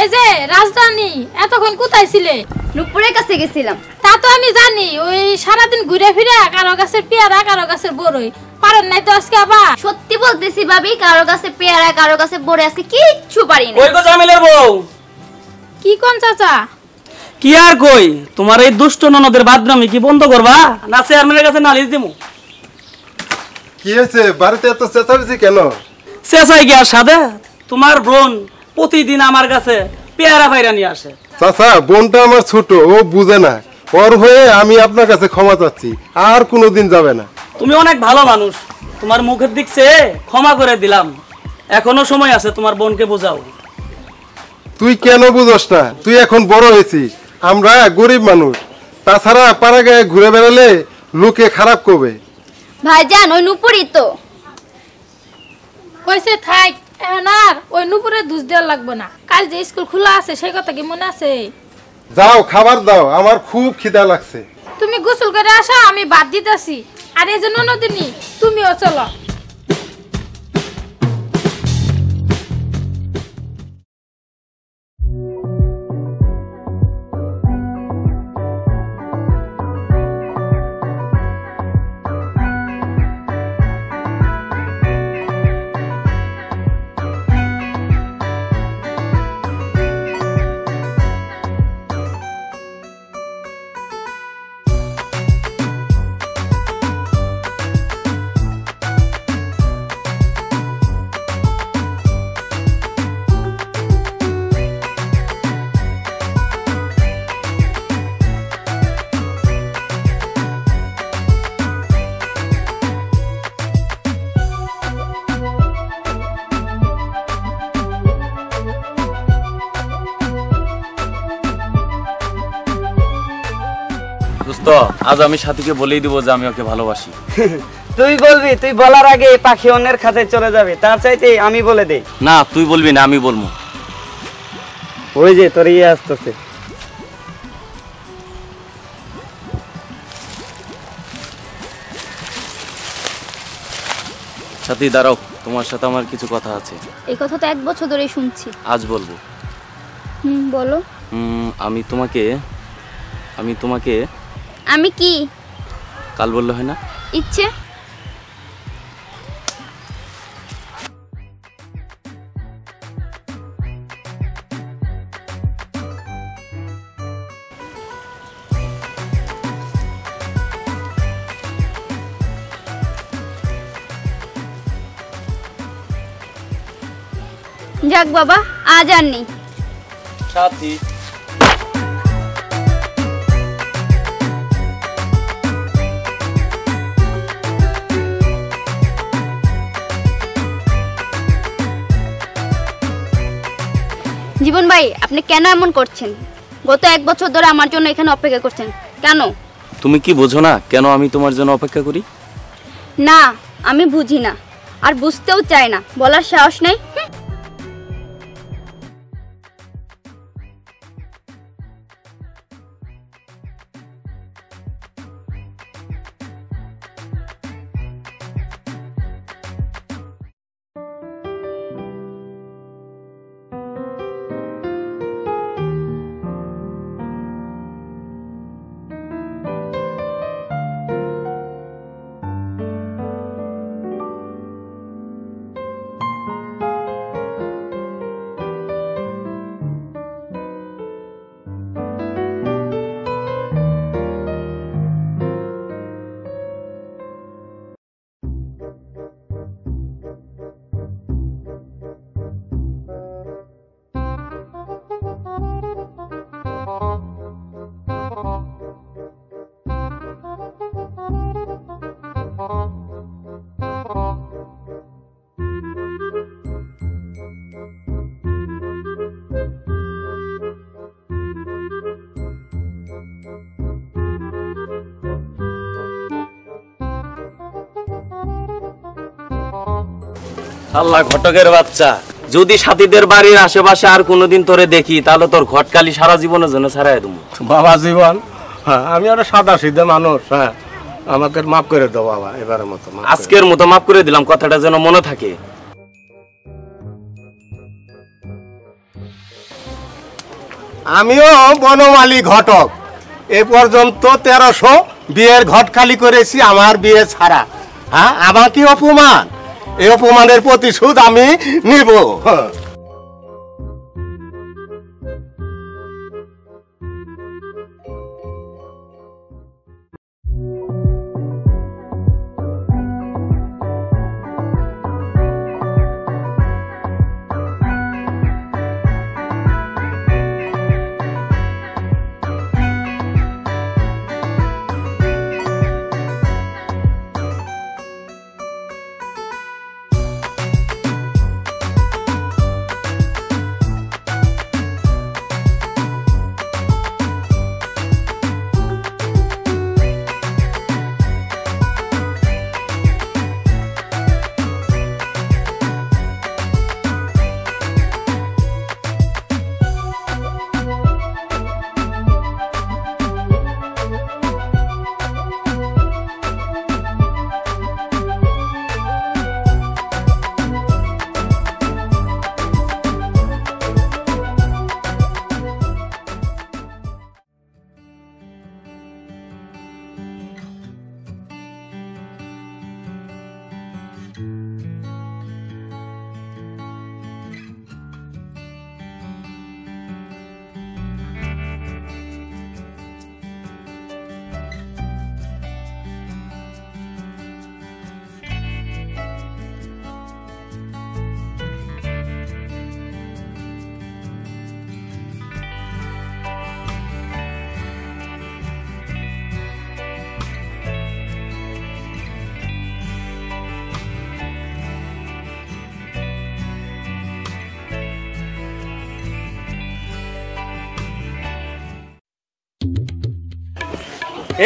এই যে রাজধানী এতক্ষণ কোথায় ছিলে? নুপুরের কাছে গেছিলাম। তা তো আমি জানি, ওই সারাদিন ঘুরে ফিরে কারো গাছের পেয়ারা কারো গাছের বড়ই পারেন নাই তো আজকে আবার? সত্যি বলতেছি ভাবি, কারো কাছে পেয়ারা কারো কাছে বড়ই আজকে কিচ্ছু পারি না। কই গো জামিলের বউ? কি কোন চাচা? কি আর কই, তোমার এই দুষ্ট ননদের বাদনামি কি বন্ধ করবা না চেয়ারম্যানের কাছে নালিশ দিমু? কি হয়েছে বাড়িতে এত চেঁচামেচি কেন? চেঁচাই কি আর সাদে? তোমার বোন প্রতিদিন আমার কাছে পেয়ারা বাইরা নিয়ে আসে। চাচা, বোনটা আমার ছোট, ও বুঝে না। ওর হয়ে আমি আপনার কাছে ক্ষমা চাচ্ছি, আর কোনোদিন যাবে না। তুমি অনেক ভালো মানুষ, তোমার মুখের দিক চেয়ে ক্ষমা করে দিলাম। এখনো সময় আছে, তোমার বোনকে বোঝাও। তুই কেন বুঝোস না? তুই এখন বড় হয়েছিস, আমরা গরিব মানুষ। তাছাড়া পাড়া গায়ে ঘুরে বেড়ালে লোকে খারাপ করবে। ভাইজান ওই নুপুরই তো। কইছে থাক, এখন আর ওই নুপুরে দুধ দেওয়া লাগবে না। কাল যে স্কুল খোলা আছে সেই কথা কি মনে আছে? যাও খাবার দাও, আমার খুব খিদা লাগছে। তুমি গোসল করে আসো, আমি বাদ দিতেছি। আর এই যে ননদিনী, তুমিও চলো। আজ আমি সাথীকে বলেই দিব যে আমি ওকে ভালোবাসি। তুই বলবি? তুই বলার আগে পাখি অন্যের খাঁচায় চলে যাবে, তার চাইতে আমি বলে দেই। না তুই বলবি না, আমি বলবো। ওই যে তোর ইয়ে আসতেছে। সাথী দাঁড়াও, তোমার সাথে আমার কিছু কথা আছে। এই কথা তো 1 বছর ধরে শুনছি। আজ বলবো। বলো। আমি তোমাকে আমি কি? কাল বললে হয় না? ইচ্ছে। যাক বাবা, আজ আর নেই। সাথী জীবন ভাই, আপনি কেন এমন করছেন? গত 1 বছর ধরে আমার জন্য এখানে অপেক্ষা করছেন কেন? তুমি কি বোঝো না কেন আমি তোমার জন্য অপেক্ষা করি? না, আমি বুঝি না, আর বুঝতেও চাই না, বলার সাহস নেই। আল্লাহ ঘটকের বাচ্চা, যদি সাথীদের বাড়ির আশেপাশে আর কোনোদিন তোরে দেখি তাহলে তোর ঘটকালি সারা জীবনের জন্য ছাড়াই দেবো। বাবা জীবন, হ্যাঁ আমি একটা সাদা সিধে মানুষ, হ্যাঁ আমাকে মাফ করে দাও বাবা, এবারের মতো। আজকের মতো মাফ করে দিলাম, কথাটা যেন মনে থাকে। আমিও বনমালী ঘটক, এ পর্যন্ত 1300 বিয়ের ঘট খালি করেছি আমার বিয়ে ছাড়া। হ্যাঁ, আমার কি অপমান, এই অপমানের প্রতিশোধ আমি নিব।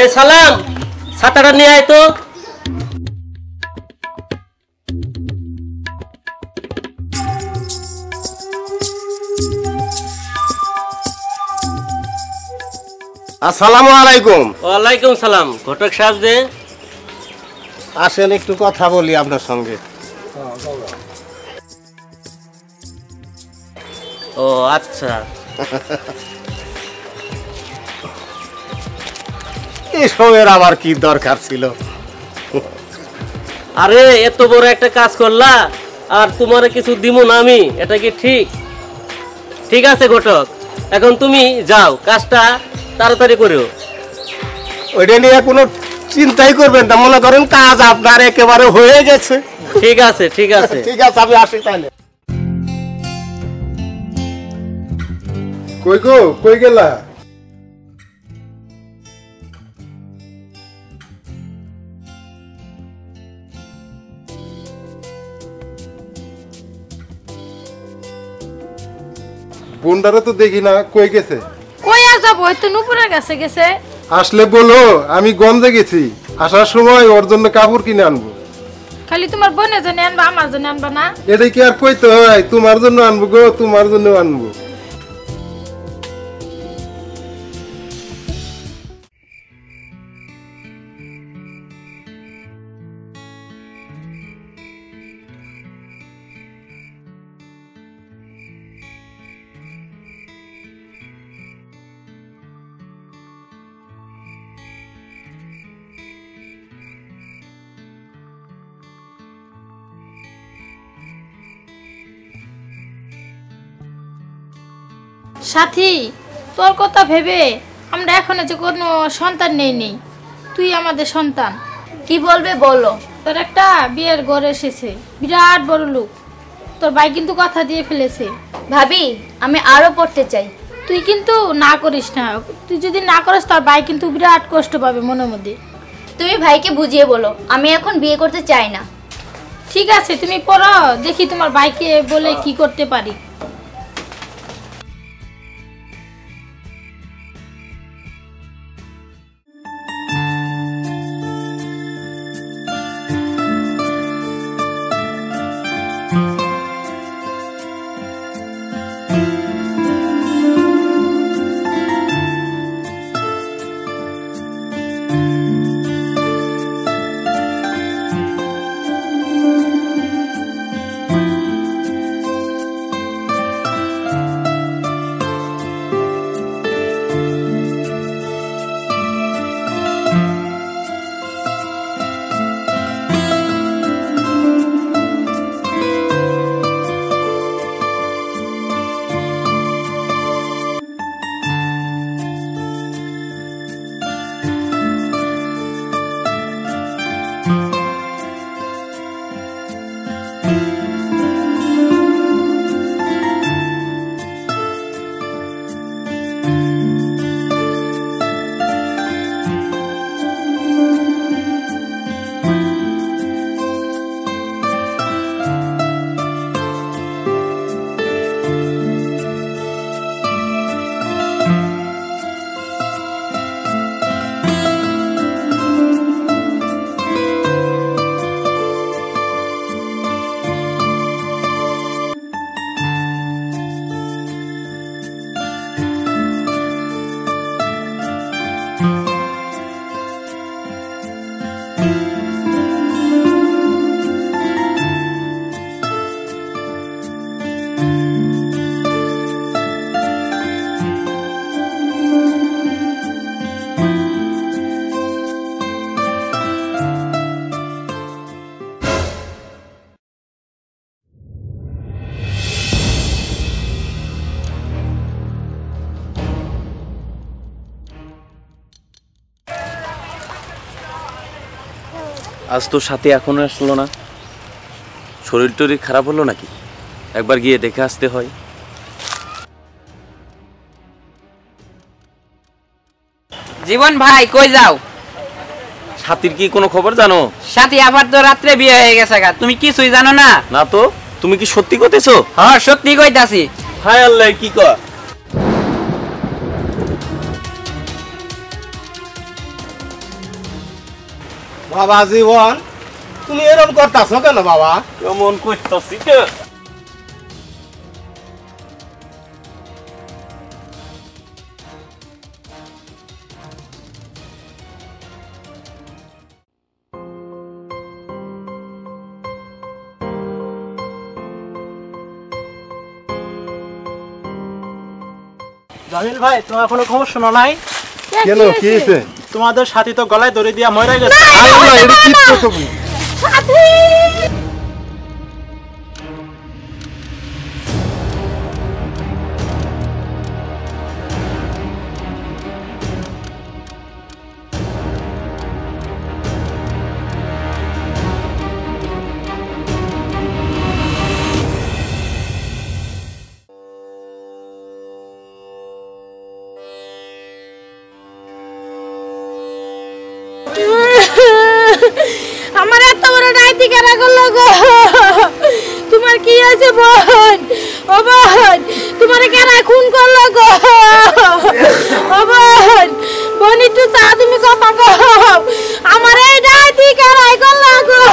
এ সালাম, ছাতাটা নিয়ে আয় তো। আসসালামু আলাইকুম। ওয়ালাইকুম সালাম। ঘটক সাহেব যে, আসেন একটু কথা বলি আপনার সঙ্গে। ও আচ্ছা। এসবের আবার কি দরকার ছিল? আরে এত বড় একটা কাজ করলা আর তোমারে কিছু দিব না আমি, এটা কি ঠিক? ঠিক আছে ঘটক, এখন তুমি যাও, কাজটা তাড়াতাড়ি করো। ওইটা নিয়ে কোনো চিন্তাই করবেন না, মনে করেন কাজ আপনার একেবারে হয়ে গেছে। ঠিক আছে ঠিক আছে। ঠিক আছে, আমি আসি তাহলে। কই গো, কই গেলা? বোনটারে তো দেখি না, কই গেছে? কই আর যাবো, হয়তো নুপুরের কাছে গেছে। আসলে বলো, আমি গঞ্জে গেছি, আসার সময় ওর জন্য কাপড় কিনে আনবো। খালি তোমার বোনের জন্য আনবা, আমার জন্য আনবা না? এটা কি আর কইতে হয়? তোমার জন্য আনবো গো, তোমার জন্য আনবো। সাথী, তোর কথা ভেবে আমরা এখনো যে কোনো সন্তান নেই, তুই আমাদের সন্তান। কি বলবে বলো। তোর একটা বিয়ের ঘর এসেছে, বিরাট বড় লোক, তোর ভাই কিন্তু কথা দিয়ে ফেলেছে। ভাবি, আমি আরো পড়তে চাই। তুই কিন্তু না করিস না, তুই যদি না করিস তোর ভাই কিন্তু বিরাট কষ্ট পাবে মনের মধ্যে। তুমি ভাইকে বুঝিয়ে বলো আমি এখন বিয়ে করতে চাই না। ঠিক আছে, তুমি পড়ো, দেখি তোমার ভাইকে বলে কি করতে পারি। আজ তোর সাথে এখনো আসলো না, শরীর টরীর খারাপ হলো নাকি? একবার গিয়ে দেখে আসতে হয়। জীবন ভাই কই যাও? সাথীর কি কোনো খবর জানো? সাথী আবার তো রাত্রে বিয়ে হয়ে গেছে গা, তুমি কিছুই জানো না? না তো, তুমি কি সত্যি কইতেছো? হ্যাঁ সত্যি কইতাছি। হায় আল্লাহ, কি কর? বাবা জীবন, তুমি এরকম করতেছো কেন বাবা? কেমন কইতাছি কে? জামিল ভাই, তোমার কোনো খবর শোনো নাই? কেন, কি হয়েছে? তোমাদের সাথী তো গলায় দড়ি দিয়া মরে গেছে। আল্লাহ, এটা কি করছো তুমি? আমার এত বড় ডাইতি কারা করলো গো? তোমার কি আছে বোন? ও বোন, তোমার কারা খুন করলো গো? ও বোন, বোন একটু চা, তুমি কথা কও। আমার এই ডাইতি কারাই করলো গো?